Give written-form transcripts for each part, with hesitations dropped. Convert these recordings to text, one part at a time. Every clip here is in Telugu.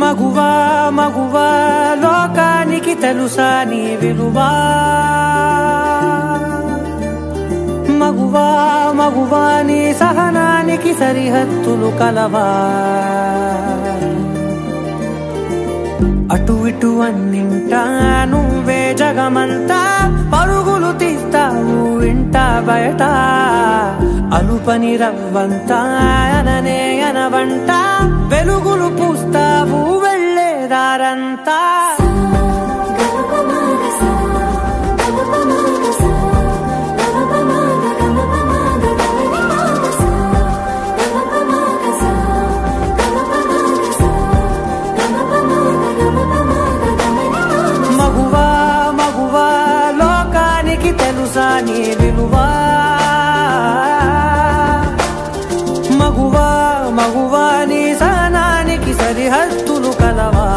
మగువా మగువా లోకానికి తెలుసా నీ విలువా మగువా మగువా నీ సహనానికి సరిహద్దులు కలవా అటు ఇటు అన్నింటా నువ్వే జగమంతా పరుగులు తీస్తావు ఇంట బయట అలుపని రవ్వంతా అననే అనవంట వెలుగులు పూస్తావు వెళ్ళేదారంతా మగువా మగువా లోకానికి తెలుసా నీ విలువా మగువా మగువా నీ సహనానికి సరిహద్దులు కలవా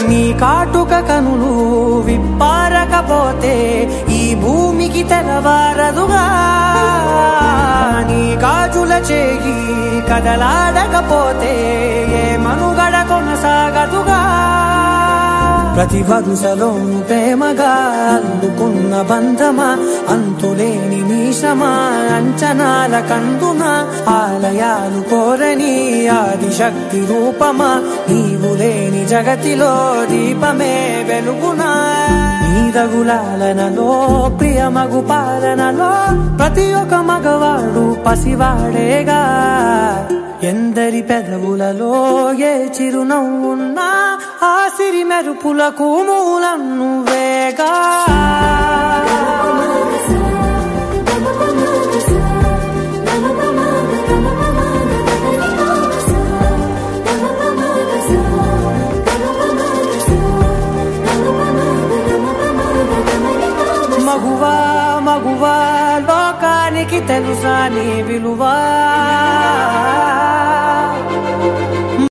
నీ కాటుక కనులు విప్పారకపోతే ఈ భూమికి తెలవారదుగా నీ గాజుల చేయి కదలాడకపోతే ఏ మనుగడ కొనసాగదుగా ప్రతి వరుసలోను ప్రేమగా అందుకున్న బంధమా అంతులేని మీషమా అంచనాల కందున ఆలయాలు కోరని ఆదిశక్తి రూపమా నీవు లేని జగతిలో దీపమే వెలుగునా నీదగులాలనలో ప్రియమగు పాలనలో ప్రతి ఒక్క మగవాడు పసివాడేగా ఎందరి పెదవులలో ఏ చిరునవ్వున్నా ఆ సిరి మెరుపులకు మూలం నువ్వేగా మగువా మగువా లోకానికి తెలుసా నీ విలువా